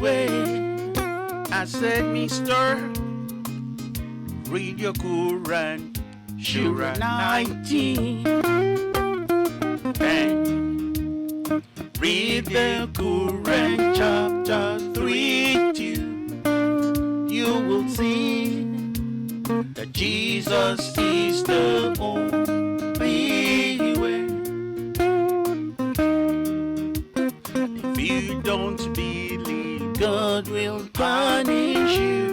way. I said, Mister, read your Quran, Surah 19. And read the Quran chapter 3 too. You will see that Jesus is the only way. If you don't believe, God will punish you.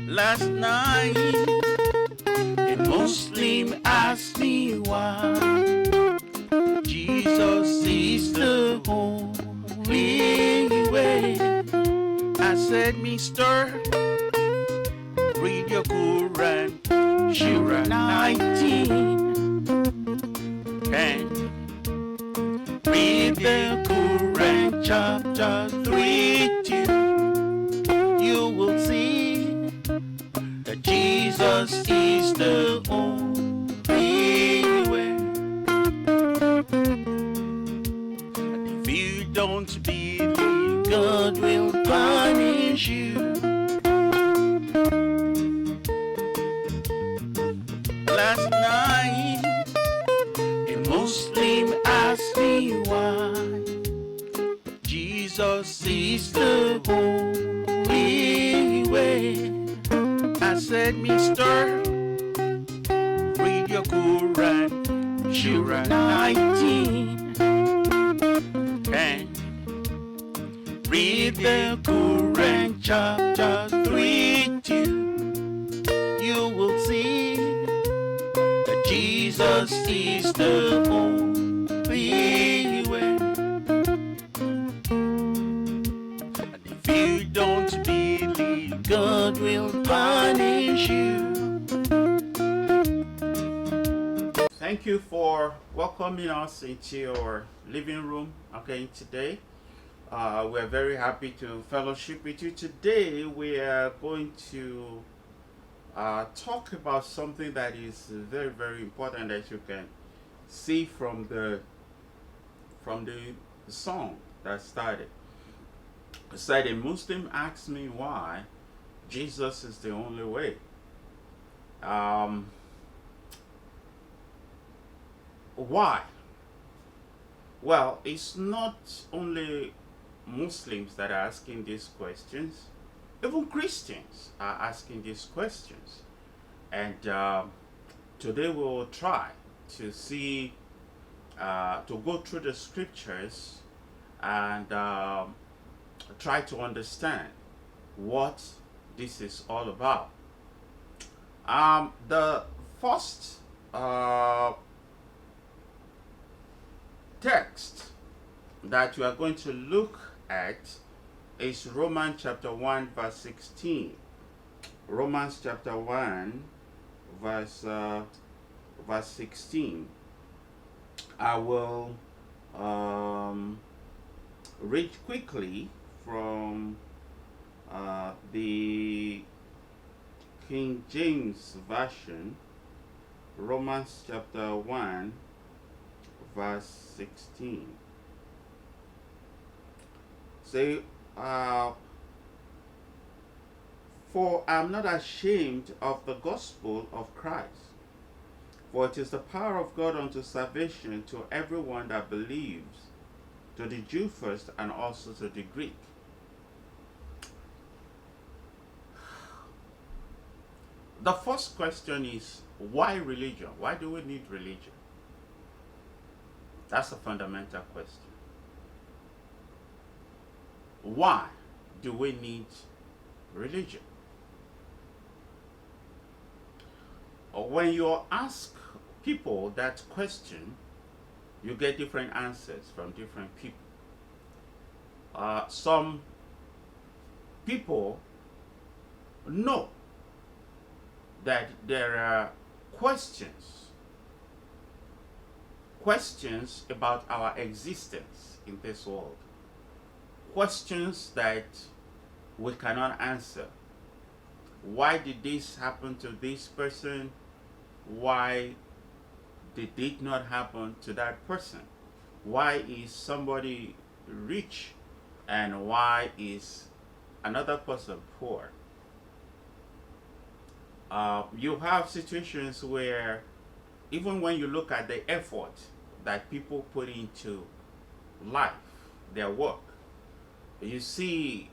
Last night, a Muslim asked me why Jesus is the only way. I said, Mister, read your Quran, Surah 19. And read the Quran chapter 3 too. You will see that Jesus is the only way. And if you don't believe, God will punish you. Last night, a Muslim asked me why Jesus is the only way. I said, Mister, read your Quran, Surah 19. And read the Quran chapter 3 too. You will see that Jesus is the only way. And if you don't believe, God will punish you. Thank you for welcoming us into your living room again today. We're very happy to fellowship with you. Today we are going to talk about something that is very, very important, as you can see from the song that started. It said, a Muslim asked me why Jesus is the only way. Why? Well, it's not only Muslims that are asking these questions. Even Christians are asking these questions. And today we will try to see, to go through the scriptures and try to understand what this is all about. The first text that we are going to look at is Romans chapter 1 verse 16. Romans chapter 1 verse 16. I will read quickly from the King James Version, Romans chapter 1 verse 16. Say, for I am not ashamed of the gospel of Christ, for it is the power of God unto salvation to everyone that believes, to the Jew first and also to the Greek. The first question is, why religion? Why do we need religion? That's a fundamental question. Why do we need religion? When you ask people that question, you get different answers from different people. Some people know that there are questions about our existence in this world, questions that we cannot answer. Why did this happen to this person? Why did it not happen to that person? Why is somebody rich and why is another person poor? You have situations where even when you look at the effort that people put into life, their work, you see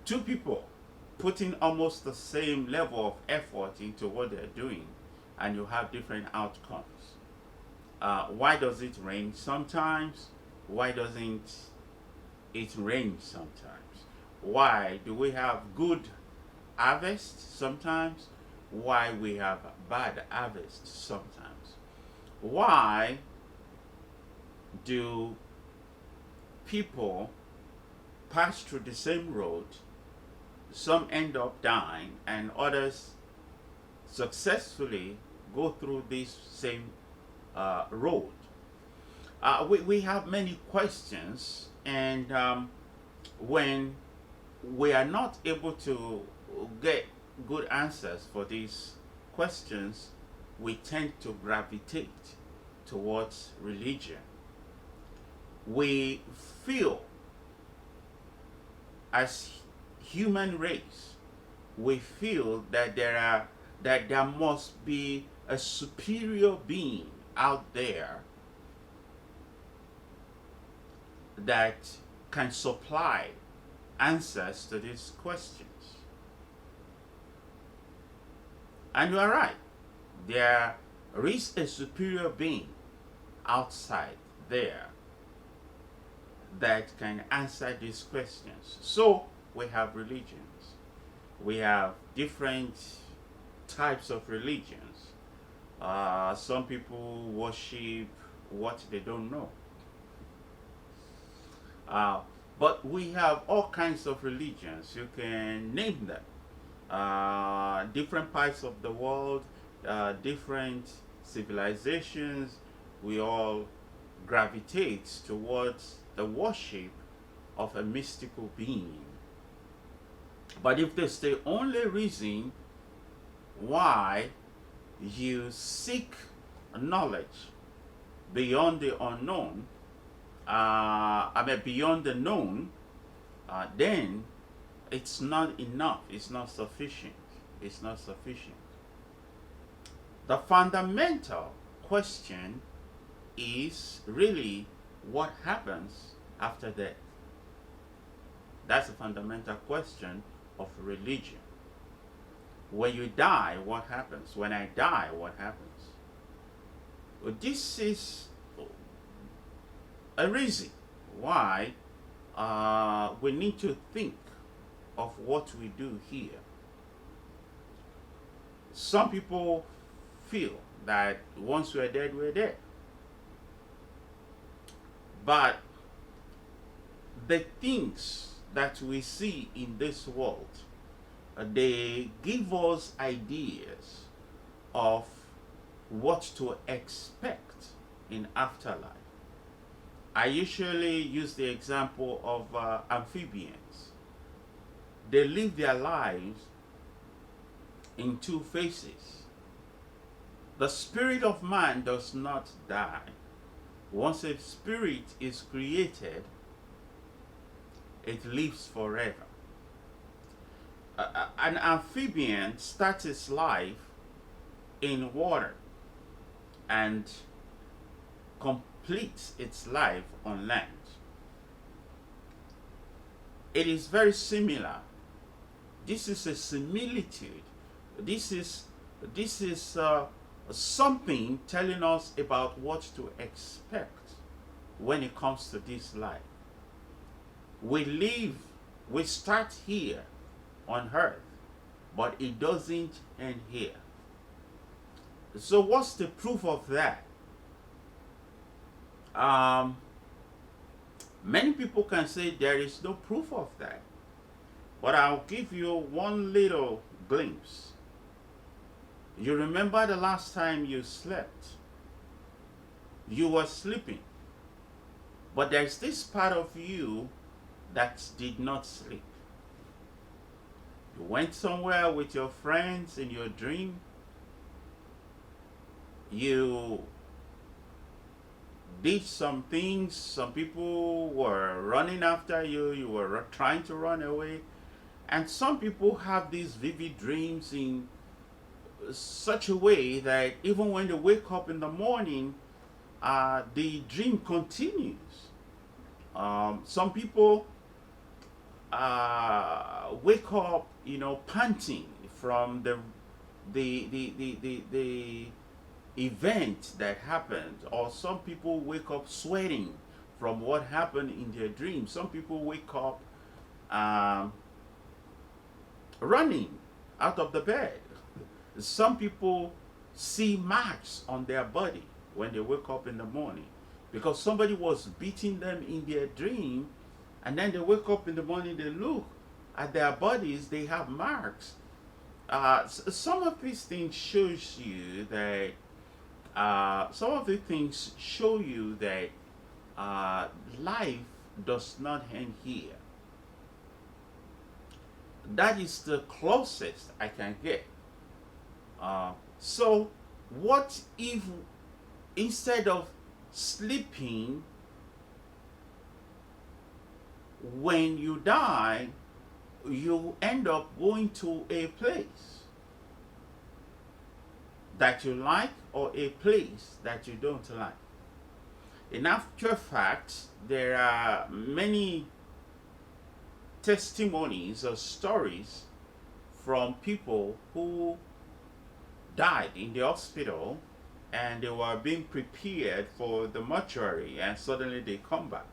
two people putting almost the same level of effort into what they're doing, and you have different outcomes. Why does it rain sometimes? Why doesn't it rain sometimes? Why do we have good harvest sometimes? Why we have bad harvest sometimes? Why do people pass through the same road? Some end up dying and others successfully go through this same road. We have many questions, and when we are not able to get good answers for these questions, we tend to gravitate towards religion. We feel, as human race, we feel that there must be a superior being out there that can supply answers to these questions. And you are right. There is a superior being outside there that can answer these questions. So we have religions. We have different types of religions. Some people worship what they don't know. But we have all kinds of religions. You can name them. Different parts of the world, different civilizations, we all gravitate towards the worship of a mystical being. But if that's the only reason why you seek knowledge beyond the unknown, beyond the known, then it's not enough. It's not sufficient. It's not sufficient. The fundamental question is really what happens after death. That's the fundamental question of religion. When you die, what happens? When I die, what happens? Well, this is a reason why we need to think of what we do here. Some people feel that once we're dead, we're dead. But the things that we see in this world, they give us ideas of what to expect in afterlife. I usually use the example of amphibians. They live their lives in two phases. The spirit of man does not die. Once a spirit is created, it lives forever. An amphibian starts its life in water and completes its life on land. It is very similar. This is a similitude. This is something telling us about what to expect when it comes to this life. We start here on earth, but it doesn't end here. So what's the proof of that? Many people can say there is no proof of that, but I'll give you one little glimpse. You remember the last time you slept? You were sleeping, but there's this part of you that did not sleep. You went somewhere with your friends in your dream. You did some things. Some people were running after you. You were trying to run away. And some people have these vivid dreams in such a way that even when they wake up in the morning, the dream continues. Some people wake up, panting from the event that happened, or some people wake up sweating from what happened in their dream. Some people wake up running out of the bed. Some people see marks on their body when they wake up in the morning because somebody was beating them in their dream, and then they wake up in the morning, they look at their bodies, they have marks. Some of these things shows you that life does not end here. That is the closest I can get. So what if instead of sleeping, when you die, you end up going to a place that you like or a place that you don't like? In actual fact, there are many testimonies or stories from people who died in the hospital and they were being prepared for the mortuary, and suddenly they come back.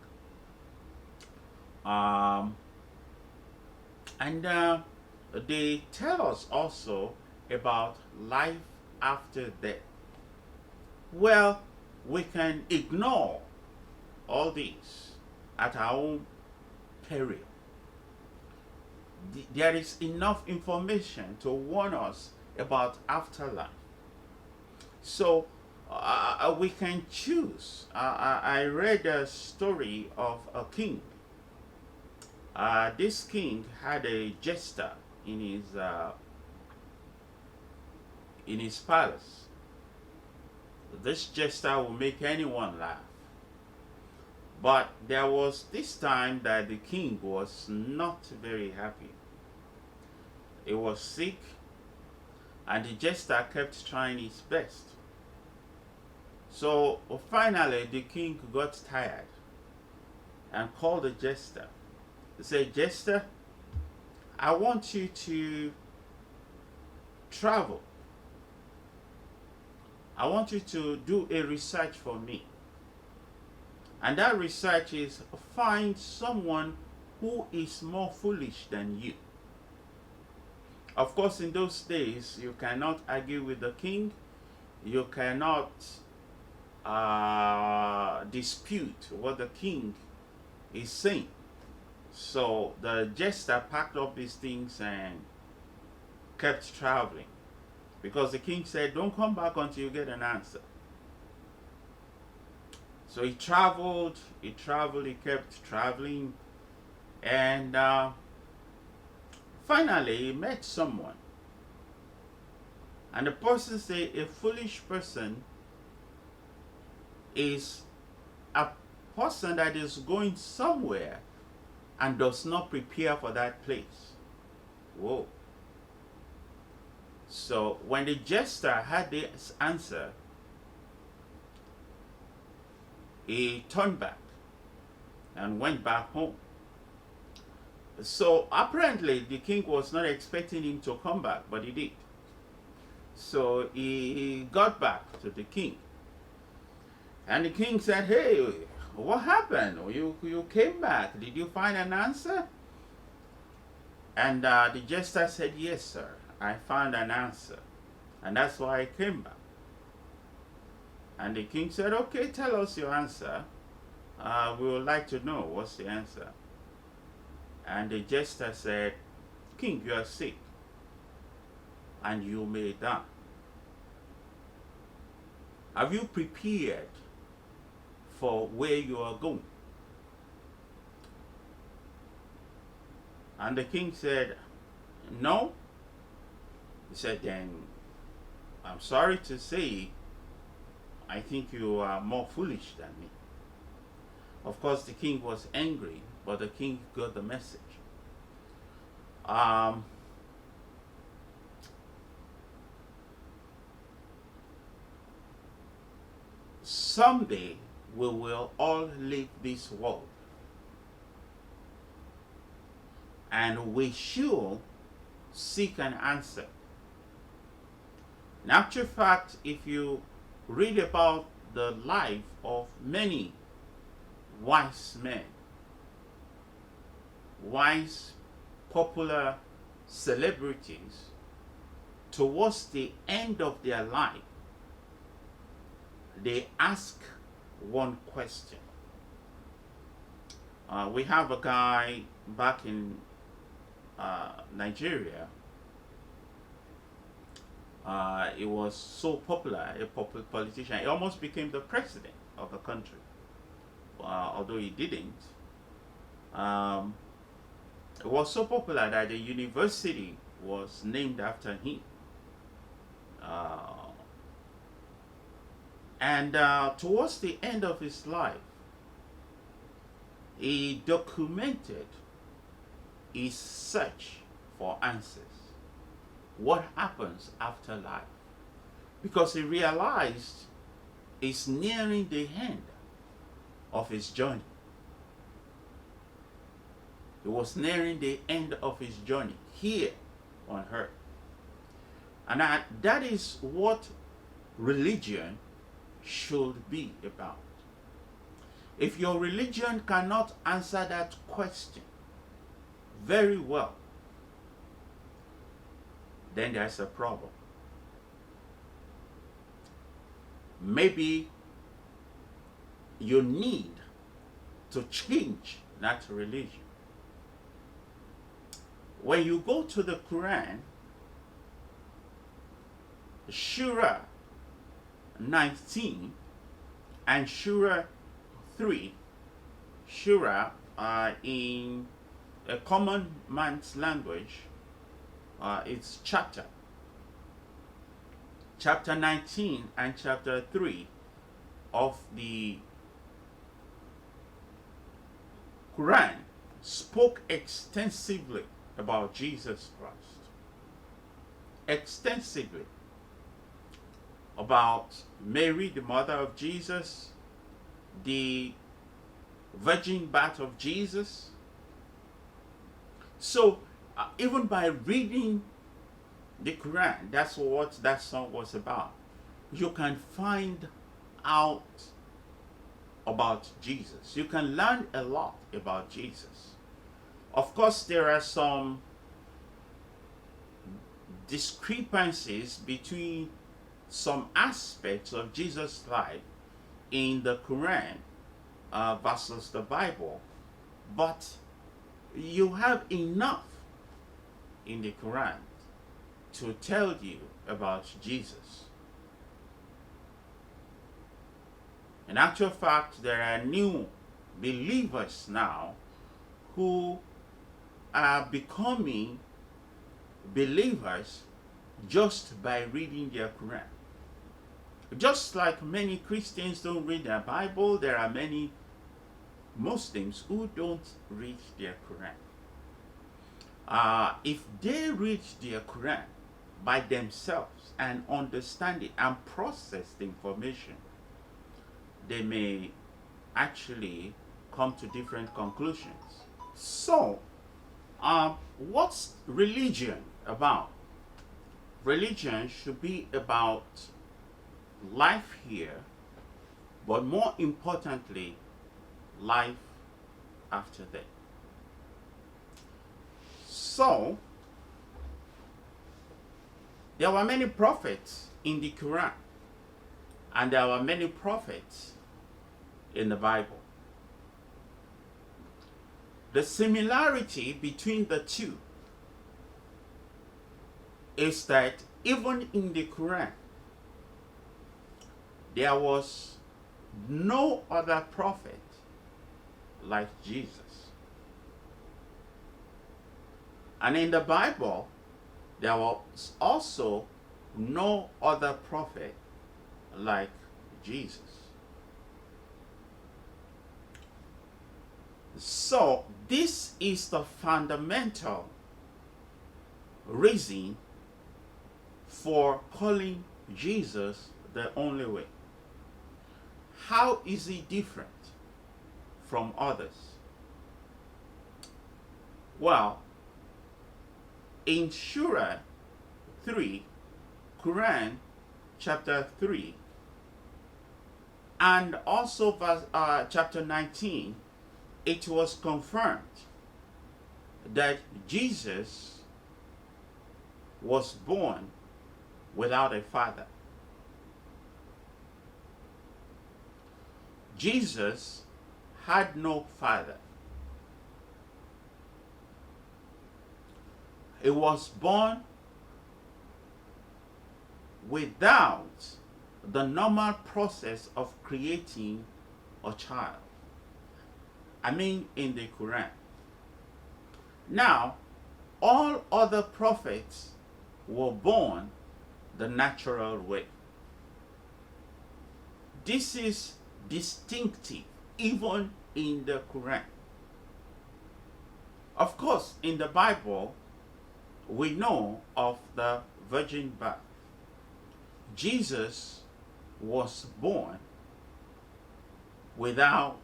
They tell us also about life after death. Well, we can ignore all this at our own peril. There is enough information to warn us about afterlife. So we can choose. I read a story of a king. This king had a jester in his palace. This jester will make anyone laugh. But there was this time that the king was not very happy. He was sick, and the jester kept trying his best. So finally the king got tired and called the jester. He said, "Jester, I want you to travel. I want you to do a research for me. And that research is find someone who is more foolish than you." Of course, in those days, you cannot argue with the king. You cannot dispute what the king is saying. So the jester packed up his things and kept traveling, because the king said, "Don't come back until you get an answer." So he traveled, he kept traveling, and finally he met someone. And the person said, a foolish person is a person that is going somewhere and does not prepare for that place. Whoa. So when the jester had this answer, he turned back and went back home. So apparently the king was not expecting him to come back, but he did. So he got back to the king. And the king said, "Hey, what happened? You came back. Did you find an answer? And the jester said, yes, sir. I found an answer. And that's why I came back. And the king said, okay, tell us your answer. We would like to know what's the answer. And the jester said, king, you are sick. And you may die. Have you prepared for where you are going? And the king said, no. He said, then I'm sorry to say, I think you are more foolish than me. Of course, the king was angry, but the king got the message. Someday we will all leave this world, and we should seek an answer. In actual fact, if you read about the life of many wise men, wise popular celebrities, towards the end of their life, they ask one question. We have a guy back in Nigeria. He was so popular, a popular politician. He almost became the president of the country, although he didn't. It was so popular that the university was named after him. And towards the end of his life, he documented his search for answers. What happens after life? Because he realized he's nearing the end of his journey. He was nearing the end of his journey here on earth. And that is what religion should be about. If your religion cannot answer that question very well, then there's a problem. Maybe you need to change that religion. When you go to the Quran, Surah 19 and Surah 3, Surah in a common man's language, it's chapter 19 and chapter 3 of the Quran spoke extensively about Jesus Christ. Extensively about Mary, the mother of Jesus, the virgin birth of Jesus. So even by reading the Quran, that's what that song was about. You can find out about Jesus. You can learn a lot about Jesus. Of course, there are some discrepancies between some aspects of Jesus' life in the Quran versus the Bible, but you have enough in the Quran to tell you about Jesus. In actual fact, there are new believers now who are becoming believers just by reading their Quran. Just like many Christians don't read their Bible, there are many Muslims who don't read their Quran. If they read their Quran by themselves and understand it and process the information, they may actually come to different conclusions. So, what's religion about? Religion should be about life here, but more importantly, life after death. So, there were many prophets in the Quran, and there were many prophets in the Bible. The similarity between the two is that even in the Quran, there was no other prophet like Jesus. And in the Bible, there was also no other prophet like Jesus. So, this is the fundamental reason for calling Jesus the only way. How is he different from others? Well, in Surah 3, Quran chapter 3, and also chapter 19, it was confirmed that Jesus was born without a father. Jesus had no father. He was born without the normal process of creating a child. I mean, in the Quran. Now, all other prophets were born the natural way. This is distinctive even in the Quran. Of course, in the Bible, we know of the virgin birth. Jesus was born without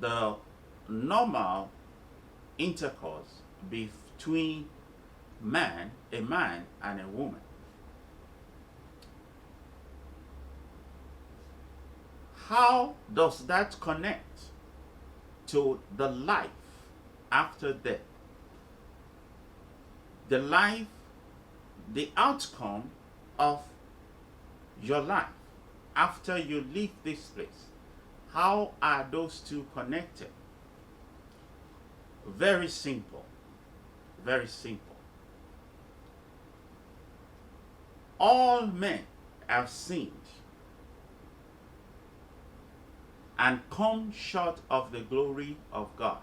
the normal intercourse between a man and a woman. How does that connect to the life after death? The life, the outcome of your life after you leave this place. How are those two connected? Very simple. Very simple. All men have sinned and come short of the glory of God.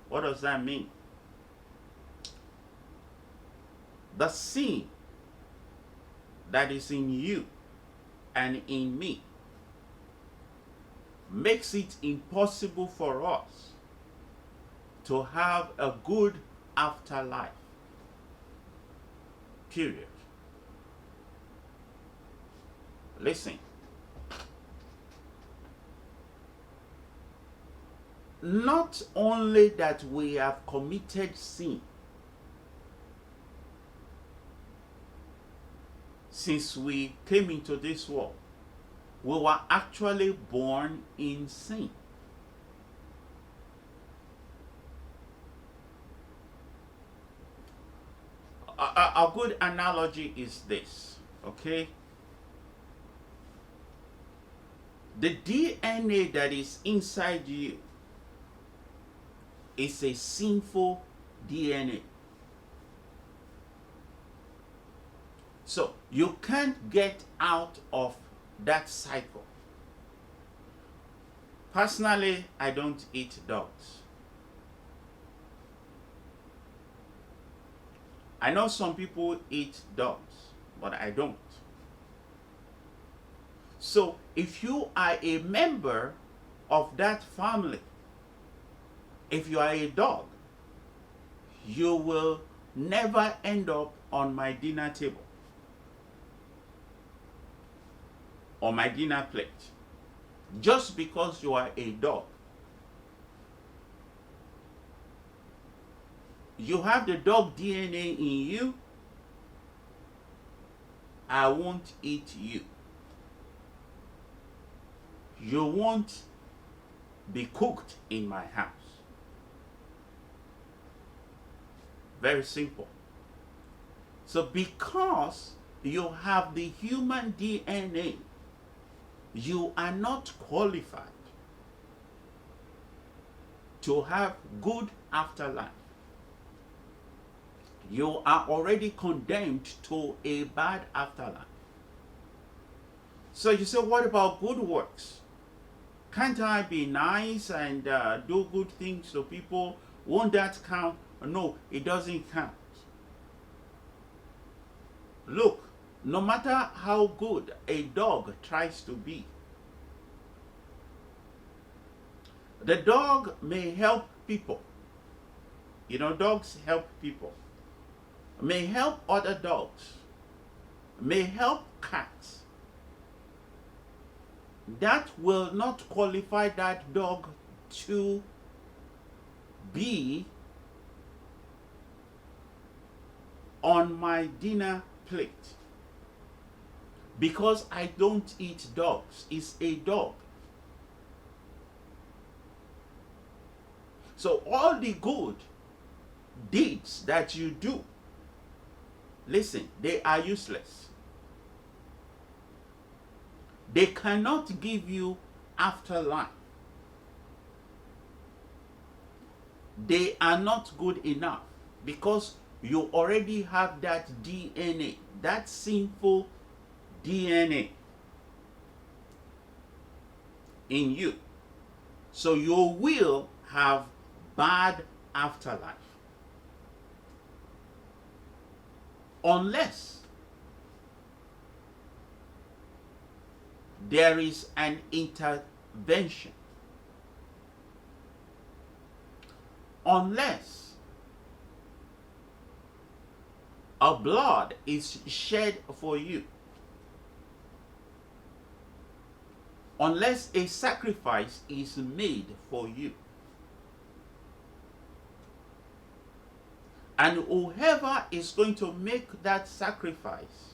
What does that mean? The sin that is in you and in me makes it impossible for us to have a good afterlife. Period. Listen. Not only that we have committed sin since we came into this world, we were actually born in sin. A good analogy is this, okay? The DNA that is inside you is a sinful DNA. So you can't get out of that cycle. Personally, I don't eat dogs. I know some people eat dogs, but I don't. So if you are a member of that family, if you are a dog, you will never end up on my dinner table or my dinner plate just because you are a dog. You have the dog DNA in you. I won't eat you. You won't be cooked in my house. Very simple. So because you have the human DNA, you are not qualified to have good afterlife. You are already condemned to a bad afterlife. So you say, what about good works? Can't I be nice and do good things to people? Won't that count? No, it doesn't count. Look, no matter how good a dog tries to be, the dog may help people. You know, dogs help people. May help other dogs. May help cats. That will not qualify that dog to be on my dinner plate. Because I don't eat dogs. It's a dog. So all the good deeds that you do, listen, they are useless. They cannot give you afterlife. They are not good enough because you already have that DNA, that sinful DNA in you. So you will have bad afterlife. Unless there is an intervention. Unless a blood is shed for you. Unless a sacrifice is made for you. And whoever is going to make that sacrifice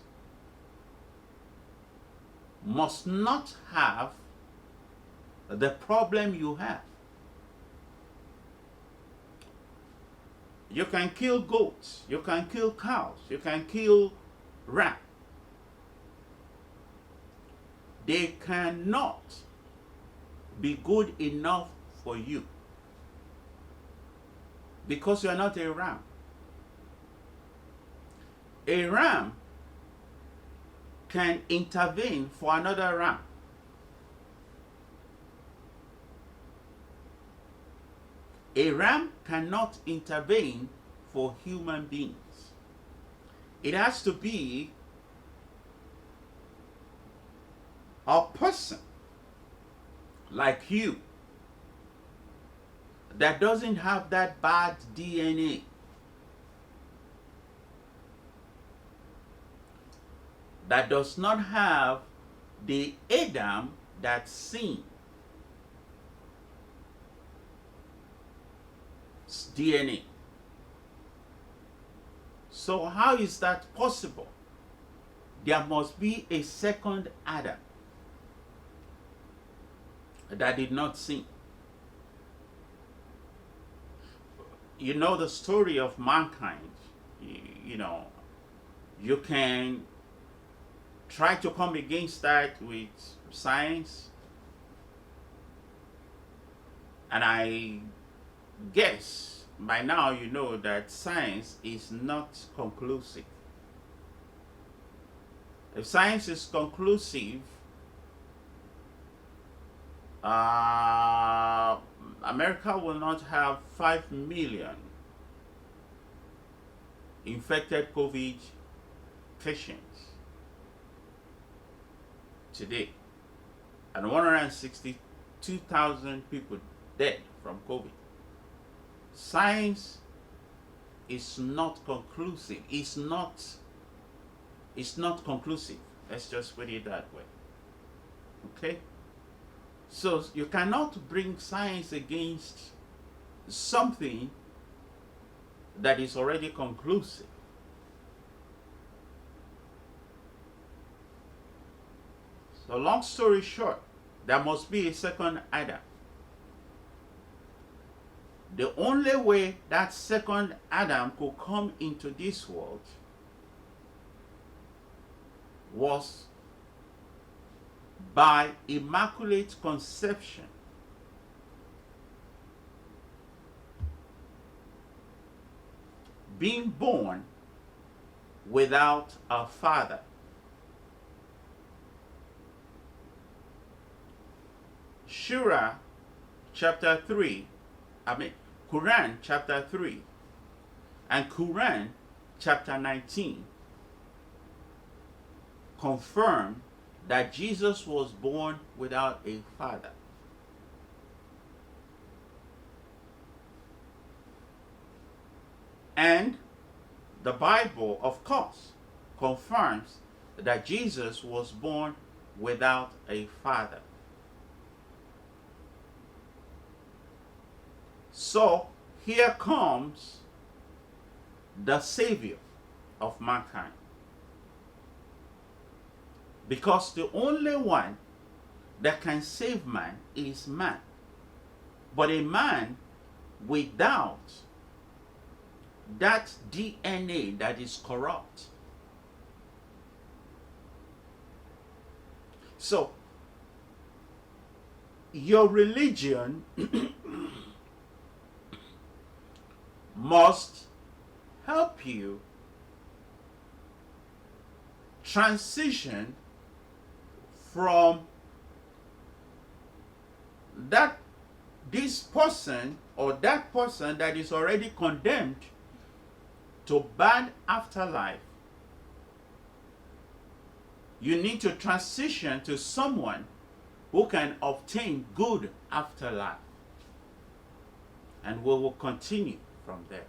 must not have the problem you have. You can kill goats, you can kill cows, you can kill rat. They cannot be good enough for you because you are not a ram. A ram can intervene for another ram. A ram cannot intervene for human beings. It has to be a person like you that doesn't have that bad DNA. That does not have the Adam that sinned. DNA. So how is that possible? There must be a second Adam that did not sin. You know the story of mankind. You know, you can try to come against that with science, and I guess by now you know that science is not conclusive. If science is conclusive, America will not have 5 million infected COVID patients today, and 162,000 people dead from COVID. Science is not conclusive. It's not conclusive. Let's just put it that way. Okay? So you cannot bring science against something that is already conclusive. So long story short, there must be a second Adam. the only way that second Adam could come into this world was by immaculate conception. Being born without a father. Surah chapter 3, Quran chapter 3 and Quran chapter 19 confirm that Jesus was born without a father. And the Bible, of course, confirms that Jesus was born without a father. So here comes the Savior of mankind. Because the only one that can save man is man. But a man without that DNA that is corrupt. So, your religion must help you transition from this person or that person that is already condemned to bad afterlife. You need to transition to someone who can obtain good afterlife. And we will continue from there.